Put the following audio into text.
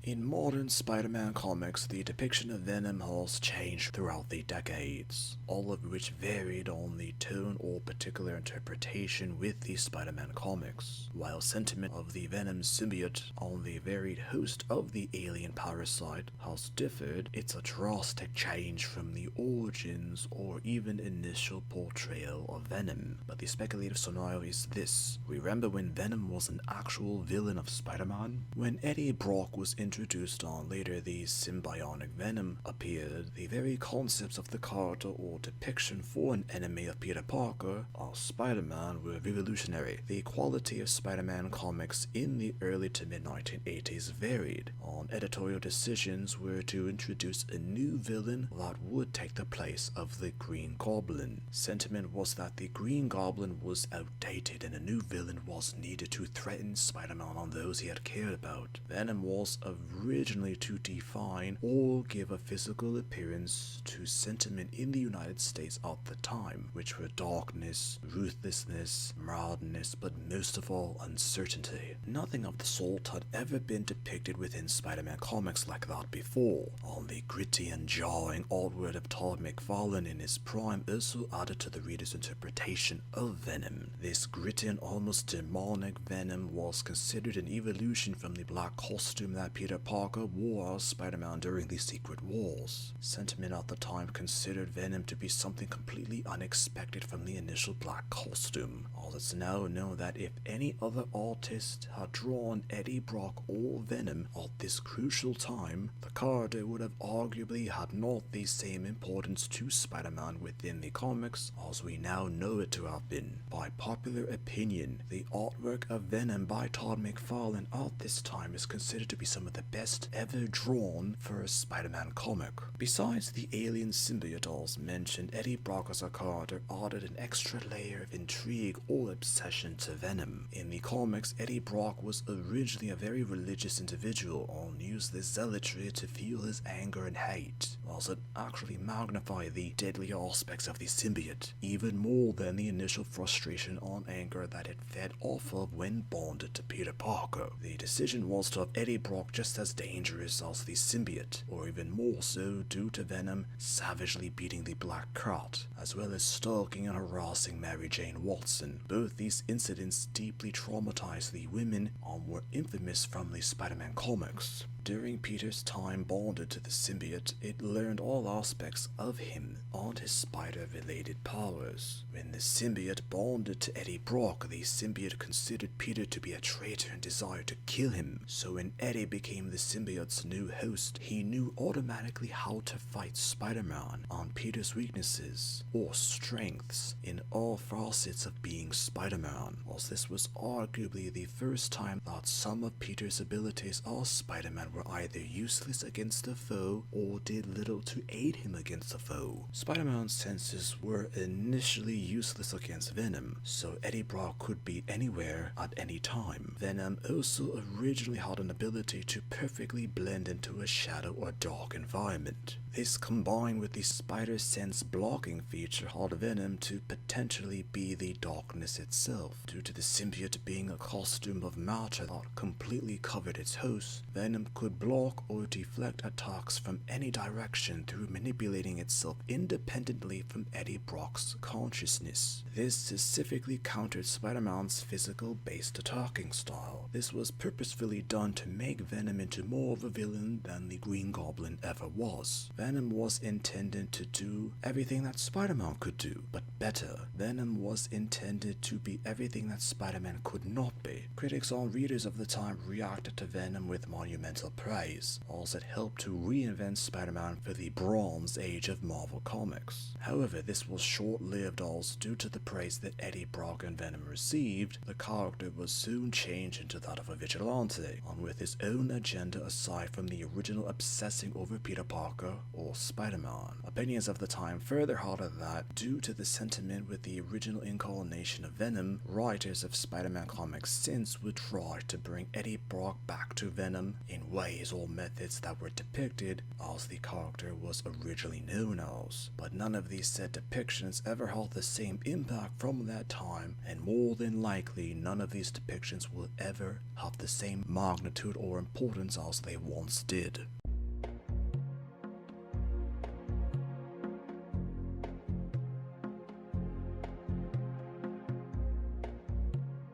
In modern Spider-Man comics, the depiction of Venom has changed throughout the decades, all of which varied on the tone or particular interpretation with the Spider-Man comics. While sentiment of the Venom symbiote on the varied host of the alien parasite has differed, it's a drastic change from the origins or even initial portrayal of Venom. But the speculative scenario is this: remember when Venom was an actual villain of Spider-Man? When Eddie Brock was introduced on later the symbiotic Venom appeared, the very concepts of the character or depiction for an enemy of Peter Parker as Spider-Man were revolutionary. The quality of Spider-Man comics in the early to mid-1980s varied on editorial decisions were to introduce a new villain that would take the place of the Green Goblin. Sentiment was that the Green Goblin was outdated and a new villain was needed to threaten Spider-Man and those he had cared about. Venom was originally to define or give a physical appearance to sentiment in the United States at the time, which were darkness, ruthlessness, madness, but most of all uncertainty. Nothing of the sort had ever been depicted within Spider-Man comics like that before. On the gritty and jarring artwork of Todd McFarlane in his prime also added to the reader's interpretation of Venom. This gritty and almost demonic Venom was considered an evolution from the black costume that Peter Parker wore as Spider-Man during the Secret Wars. Sentiment at the time considered Venom to be something completely unexpected from the initial black costume. All it's now known that if any other artist had drawn Eddie Brock or Venom at this crucial time, the character would have arguably had not the same importance to Spider-Man within the comics as we now know it to have been. By popular opinion, the artwork of Venom by Todd McFarlane at this time is considered to be some of the best ever drawn for a Spider-Man comic. Besides the alien symbiote as mentioned, Eddie Brock as a character added an extra layer of intrigue or obsession to Venom. In the comics, Eddie Brock was originally a very religious individual and used this zealotry to fuel his anger and hate, whilst it actually magnified the deadly aspects of the symbiote, even more than the initial frustration and anger that it fed off of when bonded to Peter Parker. The decision was to have Eddie Brock just as dangerous as the symbiote, or even more so due to Venom savagely beating the Black Cat, as well as stalking and harassing Mary Jane Watson. Both these incidents deeply traumatized the women and were infamous from the Spider-Man comics. During Peter's time bonded to the symbiote, it learned all aspects of him and his spider-related powers. When the symbiote bonded to Eddie Brock, the symbiote considered Peter to be a traitor and desired to kill him. So when Eddie became the symbiote's new host, he knew automatically how to fight Spider-Man and Peter's weaknesses or strengths in all facets of being Spider-Man, as this was arguably the first time that some of Peter's abilities as Spider-Man were either useless against a foe or did little to aid him against a foe. Spider-Man's senses were initially useless against Venom, so Eddie Brock could be anywhere at any time. Venom also originally had an ability to perfectly blend into a shadow or dark environment. This combined with the spider sense blocking feature had Venom to potentially be the darkness itself. Due to the symbiote being a costume of matter that completely covered its host, Venom could block or deflect attacks from any direction through manipulating itself independently from Eddie Brock's consciousness. This specifically countered Spider-Man's physical-based attacking style. This was purposefully done to make Venom into more of a villain than the Green Goblin ever was. Venom was intended to do everything that Spider-Man could do, but better. Venom was intended to be everything that Spider-Man could not be. Critics and readers of the time reacted to Venom with monumental praise, as it helped to reinvent Spider-Man for the Bronze Age of Marvel Comics. However, this was short-lived as due to the praise that Eddie Brock and Venom received, the character was soon changed into that of a vigilante, and with his own agenda aside from the original obsessing over Peter Parker or Spider-Man. Opinions of the time further halted that, due to the sentiment with the original incarnation of Venom, writers of Spider-Man comics since would try to bring Eddie Brock back to Venom in ways or methods that were depicted as the character was originally known as. But none of these said depictions ever held the same impact from that time, and more than likely none of these depictions will ever have the same magnitude or importance as they once did.